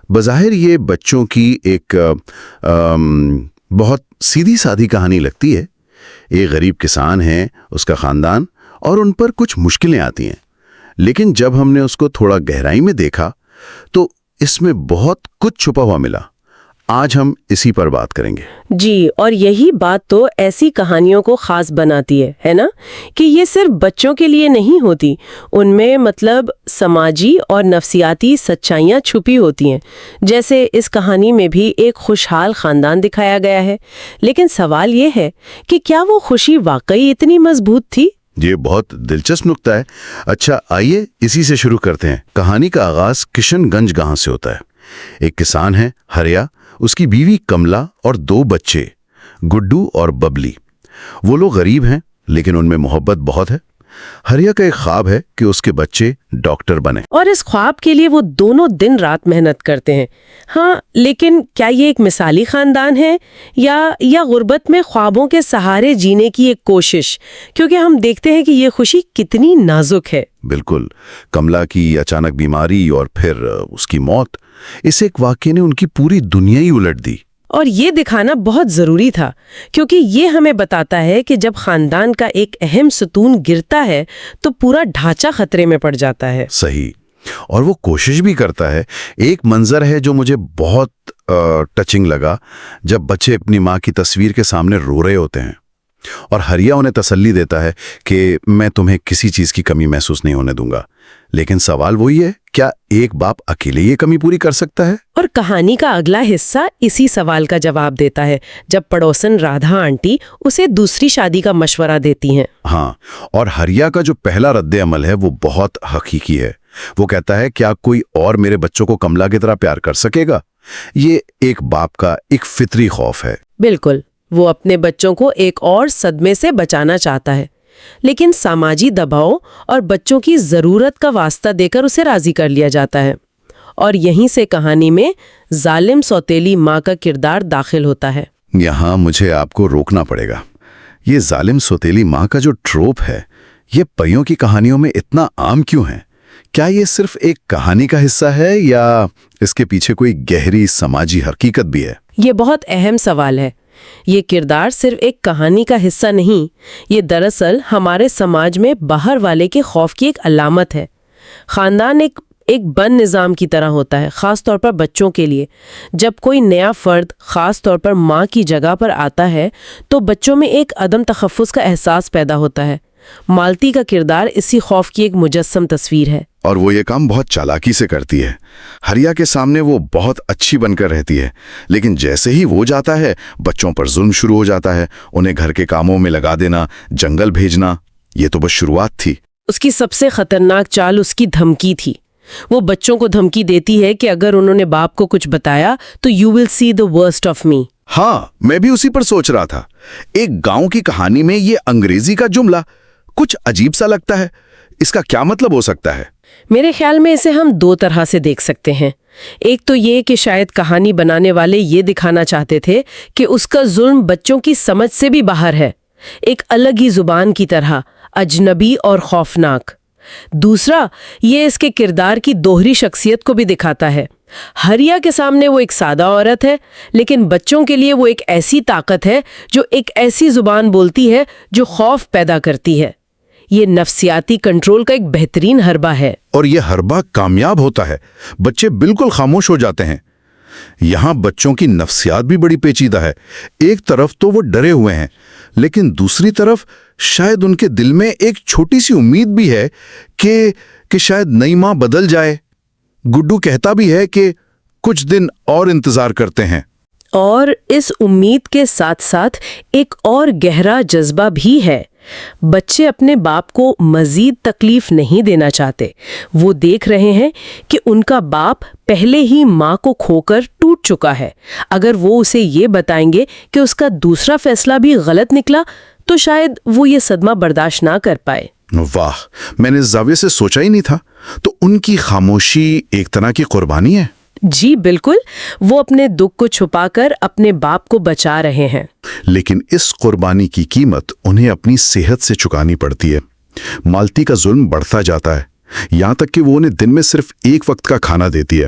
بظاہر یہ بچوں کی ایک بہت سیدھی سادھی کہانی لگتی ہے. ایک غریب کسان ہے، اس کا خاندان، اور ان پر کچھ مشکلیں آتی ہیں. لیکن جب ہم نے اس کو تھوڑا گہرائی میں دیکھا تو اس میں بہت کچھ چھپا ہوا ملا. آج ہم اسی پر بات کریں گے. جی، اور یہی بات تو ایسی کہانیوں کو خاص بناتی ہے نا، کہ یہ صرف بچوں کے لیے نہیں ہوتی. ان میں سماجی اور نفسیاتی سچائیاں چھپی ہوتی ہیں. جیسے اس کہانی میں بھی ایک خوشحال خاندان دکھایا گیا ہے، لیکن سوال یہ ہے کہ کیا وہ خوشی واقعی اتنی مضبوط تھی؟ یہ بہت دلچسپ نکتہ ہے. اچھا، آئیے اسی سے شروع کرتے ہیں. کہانی کا آغاز کشن گنج گاؤں سے ہوتا ہے. ایک کسان ہے ہریا، اس کی بیوی کملا اور 2 بچے گڈو اور ببلی. وہ لوگ غریب ہیں لیکن ان میں محبت بہت ہے. ہریا کا ایک خواب ہے کہ اس کے بچے ڈاکٹر بنے، اور اس خواب کے لیے وہ دونوں دن رات محنت کرتے ہیں. ہاں، لیکن کیا یہ ایک مثالی خاندان ہے یا غربت میں خوابوں کے سہارے جینے کی ایک کوشش؟ کیونکہ ہم دیکھتے ہیں کہ یہ خوشی کتنی نازک ہے. بالکل. کملا کی اچانک بیماری اور پھر اس کی موت، اس ایک واقعے نے ان کی پوری دنیا ہی الٹ دی. اور یہ دکھانا بہت ضروری تھا، کیونکہ یہ ہمیں بتاتا ہے کہ جب خاندان کا ایک اہم ستون گرتا ہے تو پورا ڈھانچہ خطرے میں پڑ جاتا ہے. صحیح. اور وہ کوشش بھی کرتا ہے. ایک منظر ہے جو مجھے بہت ٹچنگ لگا، جب بچے اپنی ماں کی تصویر کے سامنے رو رہے ہوتے ہیں اور ہریا انہیں تسلی دیتا ہے کہ میں تمہیں کسی چیز کی کمی محسوس نہیں ہونے دوں گا. لیکن سوال وہی ہے، کیا ایک باپ اکیلے یہ کمی پوری کر سکتا ہے؟ اور کہانی کا اگلا حصہ اسی سوال کا جواب دیتا ہے، جب پڑوسن رادھا آنٹی اسے دوسری شادی کا مشورہ دیتی ہیں. ہاں، اور ہریا کا جو پہلا رد عمل ہے وہ بہت حقیقی ہے. وہ کہتا ہے، کیا کوئی اور میرے بچوں کو کملا کی طرح پیار کر سکے گا؟ یہ ایک باپ کا ایک فطری خوف ہے. بالکل. وہ اپنے بچوں کو ایک اور صدمے سے بچانا چاہتا ہے، لیکن سماجی دباؤ اور بچوں کی ضرورت کا واسطہ دے کر اسے راضی کر لیا جاتا ہے. اور یہیں سے کہانی میں ظالم سوتیلی ماں کا کردار داخل ہوتا ہے. یہاں مجھے آپ کو روکنا پڑے گا. یہ ظالم سوتیلی ماں کا جو ٹروپ ہے، یہ پریوں کی کہانیوں میں اتنا عام کیوں ہے؟ کیا یہ صرف ایک کہانی کا حصہ ہے یا اس کے پیچھے کوئی گہری سماجی حقیقت بھی ہے؟ یہ بہت اہم سوال ہے. یہ کردار صرف ایک کہانی کا حصہ نہیں، یہ دراصل ہمارے سماج میں باہر والے کے خوف کی ایک علامت ہے. خاندان ایک بند نظام کی طرح ہوتا ہے، خاص طور پر بچوں کے لیے. جب کوئی نیا فرد، خاص طور پر ماں کی جگہ پر آتا ہے تو بچوں میں ایک عدم تحفظ کا احساس پیدا ہوتا ہے. مالتی کا کردار اسی خوف کی ایک مجسم تصویر ہے. اور وہ یہ کام بہت چالاکی سے کرتی ہے. ہریا کے سامنے وہ بہت اچھی بن کر رہتی ہے، لیکن جیسے ہی وہ جاتا ہے بچوں پر ظلم شروع ہو جاتا ہے. انہیں گھر کے کاموں میں لگا دینا، جنگل بھیجنا. یہ تو بس شروعات تھی. اس کی سب سے خطرناک چال اس کی دھمکی تھی. وہ بچوں کو دھمکی دیتی ہے کہ اگر انہوں نے باپ کو کچھ بتایا تو you will see the worst of me. ہاں، میں بھی اسی پر سوچ رہا تھا. ایک گاؤں کی کہانی میں یہ انگریزی کا جملہ کچھ عجیب سا لگتا ہے. اس کا کیا مطلب ہو سکتا ہے؟ میرے خیال میں اسے ہم 2 طرح سے دیکھ سکتے ہیں. ایک تو یہ کہ شاید کہانی بنانے والے یہ دکھانا چاہتے تھے کہ اس کا ظلم بچوں کی سمجھ سے بھی باہر ہے، ایک الگ ہی زبان کی طرح، اجنبی اور خوفناک. دوسرا، یہ اس کے کردار کی دوہری شخصیت کو بھی دکھاتا ہے. ہریا کے سامنے وہ ایک سادہ عورت ہے، لیکن بچوں کے لیے وہ ایک ایسی طاقت ہے جو ایک ایسی زبان بولتی ہے جو خوف پیدا کرتی ہے. یہ نفسیاتی کنٹرول کا ایک بہترین حربہ ہے. اور یہ حربہ کامیاب ہوتا ہے. بچے بالکل خاموش ہو جاتے ہیں. یہاں بچوں کی نفسیات بھی بڑی پیچیدہ ہے. ایک طرف تو وہ ڈرے ہوئے ہیں، لیکن دوسری طرف شاید ان کے دل میں ایک چھوٹی سی امید بھی ہے کہ شاید نئی ماں بدل جائے. گڈو کہتا بھی ہے کہ کچھ دن اور انتظار کرتے ہیں. اور اس امید کے ساتھ ساتھ ایک اور گہرا جذبہ بھی ہے. بچے اپنے باپ کو مزید تکلیف نہیں دینا چاہتے. وہ دیکھ رہے ہیں کہ ان کا باپ پہلے ہی ماں کو کھو کر ٹوٹ چکا ہے. اگر وہ اسے یہ بتائیں گے کہ اس کا دوسرا فیصلہ بھی غلط نکلا تو شاید وہ یہ صدمہ برداشت نہ کر پائے. واہ، میں نے اس زاویے سے سوچا ہی نہیں تھا. تو ان کی خاموشی ایک طرح کی قربانی ہے. جی بالکل. وہ اپنے دکھ کو چھپا کر اپنے باپ کو بچا رہے ہیں. لیکن اس قربانی کی قیمت انہیں اپنی صحت سے چکانی پڑتی ہے. مالتی کا ظلم بڑھتا جاتا ہے، یہاں تک کہ وہ انہیں دن میں صرف 1 وقت کا کھانا دیتی ہے.